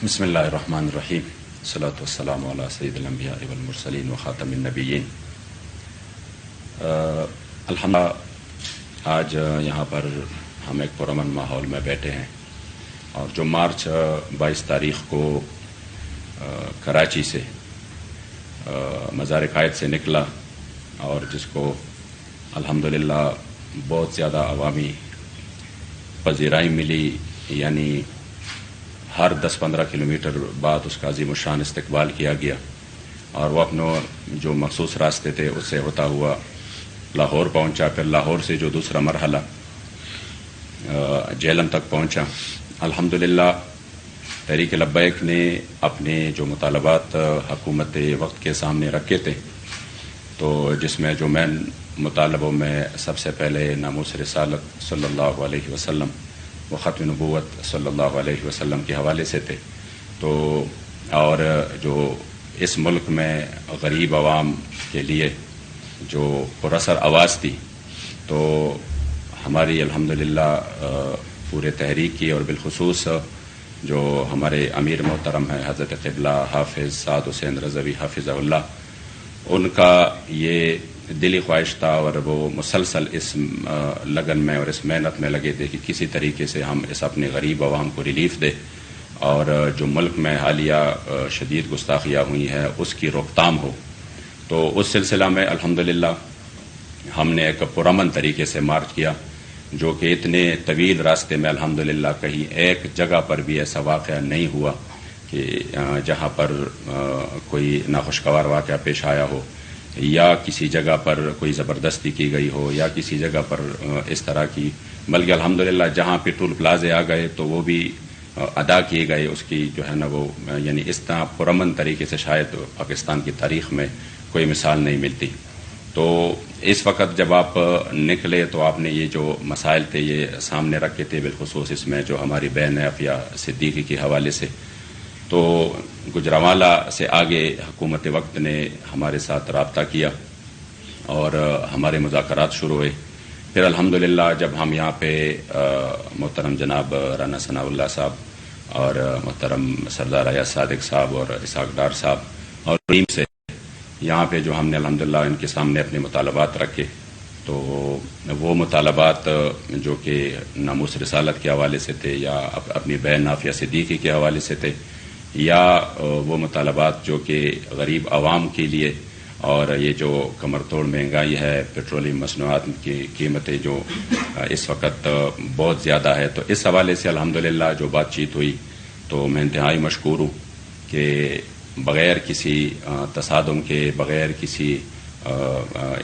بسم اللہ الرحمن الرحیم الصلاۃ والسلام علی سید الانبیاء والمرسلین وخاتم النبیین۔ الحمدللہ آج یہاں پر ہم ایک پرامن ماحول میں بیٹھے ہیں، اور جو مارچ 22 تاریخ کو کراچی سے مزار قائد سے نکلا اور جس کو الحمدللہ بہت زیادہ عوامی پذیرائی ملی، یعنی ہر 10-15 کلومیٹر بعد اس کا عظیم الشان استقبال کیا گیا، اور وہ اپنے جو مخصوص راستے تھے اس سے ہوتا ہوا لاہور پہنچا، پھر لاہور سے جو دوسرا مرحلہ جہلم تک پہنچا۔ الحمدللہ تحریک لبیک نے اپنے جو مطالبات حکومت وقت کے سامنے رکھے تھے، تو جس میں جو مین مطالبوں میں سب سے پہلے ناموس رسالت صلی اللہ علیہ وسلم و ختم نبوت صلی اللہ علیہ وسلم کے حوالے سے تھے، تو اور جو اس ملک میں غریب عوام کے لیے جو پراثر آواز تھی، تو ہماری الحمدللہ پورے تحریک کی، اور بالخصوص جو ہمارے امیر محترم ہیں حضرت قبلہ حافظ سعد حسین رضوی حافظہ اللہ، ان کا یہ دلی خواہش تھا، اور وہ مسلسل اس لگن میں اور اس محنت میں لگے تھے کہ کسی طریقے سے ہم اس اپنے غریب عوام کو ریلیف دیں، اور جو ملک میں حالیہ شدید گستاخیاں ہوئی ہیں اس کی روک تھام ہو۔ تو اس سلسلہ میں الحمدللہ ہم نے ایک پرامن طریقے سے مارچ کیا، جو کہ اتنے طویل راستے میں الحمدللہ کہیں ایک جگہ پر بھی ایسا واقعہ نہیں ہوا کہ جہاں پر کوئی ناخوشگوار واقعہ پیش آیا ہو، یا کسی جگہ پر کوئی زبردستی کی گئی ہو، یا کسی جگہ پر اس طرح کی، بلکہ الحمدللہ جہاں پہ ٹول پلازے آ گئے تو وہ بھی ادا کیے گئے، اس کی جو ہے نا وہ یعنی اس طرح پرامن طریقے سے شاید پاکستان کی تاریخ میں کوئی مثال نہیں ملتی۔ تو اس وقت جب آپ نکلے تو آپ نے یہ جو مسائل تھے یہ سامنے رکھے تھے، بالخصوص اس میں جو ہماری بہن عافیہ صدیقی کے حوالے سے۔ تو گجرانوالہ سے آگے حکومت وقت نے ہمارے ساتھ رابطہ کیا اور ہمارے مذاکرات شروع ہوئے۔ پھر الحمدللہ جب ہم یہاں پہ محترم جناب رانا ثناء اللہ صاحب اور محترم سردار ایاز صادق صاحب اور اسحاق ڈار صاحب اور ٹیم سے یہاں پہ جو ہم نے الحمدللہ ان کے سامنے اپنے مطالبات رکھے، تو وہ مطالبات جو کہ ناموس رسالت کے حوالے سے تھے، یا اپنی بہن عافیہ صدیقی کے حوالے سے تھے، یا وہ مطالبات جو کہ غریب عوام کے لیے، اور یہ جو کمر توڑ مہنگائی ہے، پیٹرولیم مصنوعات کی قیمتیں جو اس وقت بہت زیادہ ہے، تو اس حوالے سے الحمدللہ جو بات چیت ہوئی، تو میں انتہائی مشکور ہوں کہ بغیر کسی تصادم کے، بغیر کسی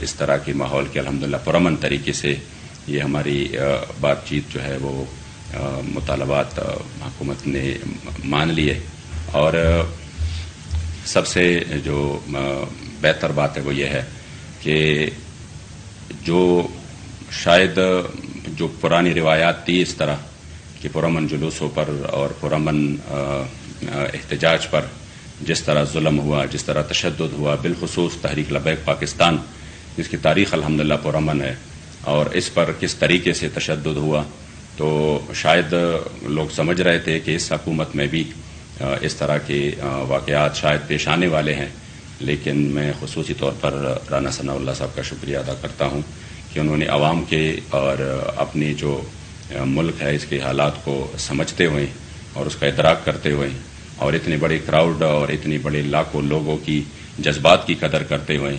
اس طرح کے ماحول کے الحمدللہ پرامن طریقے سے یہ ہماری بات چیت جو ہے وہ مطالبات حکومت نے مان لیے۔ اور سب سے جو بہتر بات ہے وہ یہ ہے کہ جو شاید جو پرانی روایات تھی اس طرح کہ پرامن جلوسوں پر اور پرامن احتجاج پر جس طرح ظلم ہوا، جس طرح تشدد ہوا، بالخصوص تحریک لبیک پاکستان جس کی تاریخ الحمدللہ پرامن ہے، اور اس پر کس طریقے سے تشدد ہوا، تو شاید لوگ سمجھ رہے تھے کہ اس حکومت میں بھی اس طرح کے واقعات شاید پیش آنے والے ہیں، لیکن میں خصوصی طور پر رانا ثناء اللہ صاحب کا شکریہ ادا کرتا ہوں کہ انہوں نے عوام کے اور اپنی جو ملک ہے اس کے حالات کو سمجھتے ہوئے اور اس کا ادراک کرتے ہوئے، اور اتنے بڑے کراؤڈ اور اتنی بڑے لاکھوں لوگوں کی جذبات کی قدر کرتے ہوئے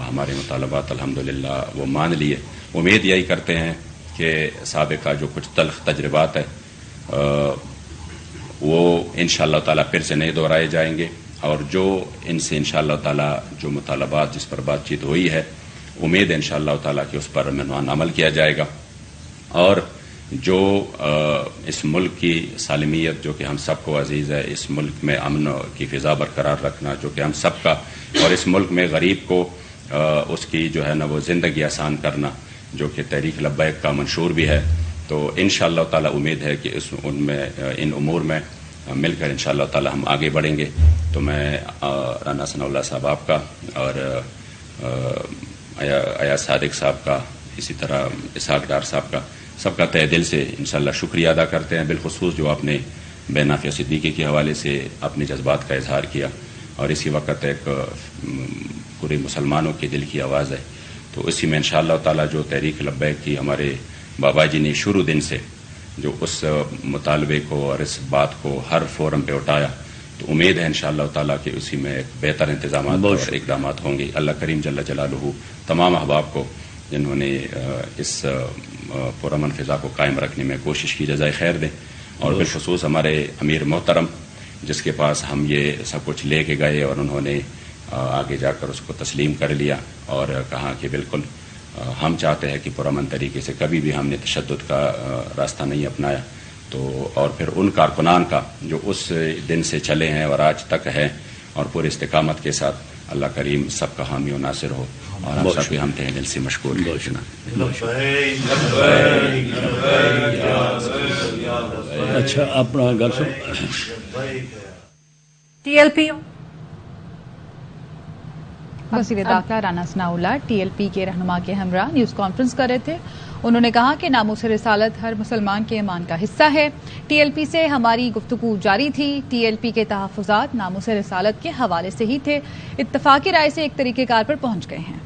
ہمارے مطالبات الحمدللہ وہ مان لیے۔ امید یہی کرتے ہیں کہ سابقہ جو کچھ تلخ تجربات ہے وہ انشاءاللہ تعالیٰ پھر سے نہیں دہرائے جائیں گے، اور جو ان سے انشاءاللہ تعالیٰ جو مطالبات جس پر بات چیت ہوئی ہے، امید انشاءاللہ تعالیٰ کہ اس پر منوان عمل کیا جائے گا، اور جو اس ملک کی سالمیت جو کہ ہم سب کو عزیز ہے، اس ملک میں امن کی فضا برقرار رکھنا جو کہ ہم سب کا، اور اس ملک میں غریب کو اس کی جو ہے نا وہ زندگی آسان کرنا جو کہ تحریک لبیک کا منشور بھی ہے، تو انشاءاللہ تعالی امید ہے کہ ان امور میں مل کر انشاءاللہ تعالی ہم آگے بڑھیں گے۔ تو میں رانا ثناء اللہ صاحب آپ کا اور ایاز صادق صاحب کا، اسی طرح اسحاق ڈار صاحب کا، سب کا تہ دل سے انشاءاللہ شکریہ ادا کرتے ہیں، بالخصوص جو آپ نے بے نافیہ صدیقی کے حوالے سے اپنے جذبات کا اظہار کیا، اور اسی وقت ایک پورے مسلمانوں کے دل کی آواز ہے. تو اسی میں انشاءاللہ تعالی جو تحریک لبیک کی ہمارے بابا جی نے شروع دن سے جو اس مطالبے کو اور اس بات کو ہر فورم پہ اٹھایا، تو امید ہے انشاءاللہ تعالیٰ کہ اسی میں ایک بہتر انتظامات اور اقدامات ہوں گے. اللہ کریم جل جلالہ تمام احباب کو جنہوں نے اس پرامن فضا کو قائم رکھنے میں کوشش کی جزائے خیر دیں، اور بالخصوص ہمارے امیر محترم جس کے پاس ہم یہ سب کچھ لے کے گئے اور انہوں نے آگے جا کر اس کو تسلیم کر لیا اور کہا کہ بالکل ہم چاہتے ہیں کہ پرامن طریقے سے کبھی بھی ہم نے تشدد کا راستہ نہیں اپنایا. تو اور پھر ان کارکنان کا جو اس دن سے چلے ہیں اور آج تک ہے اور پورے استقامت کے ساتھ، اللہ کریم سب کا حامی و ناصر ہو، اور ہم سب بھی ہم تہ دل سے مشکور ہیں. اچھا اپنا گل سن. ٹی ایل پی وزیر داخلہ رانا ثناء اللہ ٹی ایل پی کے رہنما کے ہمراہ نیوز کانفرنس کر رہے تھے. انہوں نے کہا کہ ناموس رسالت ہر مسلمان کے ایمان کا حصہ ہے. ٹی ایل پی سے ہماری گفتگو جاری تھی. ٹی ایل پی کے تحفظات ناموس رسالت کے حوالے سے ہی تھے. اتفاقی رائے سے ایک طریقہ کار پر پہنچ گئے ہیں.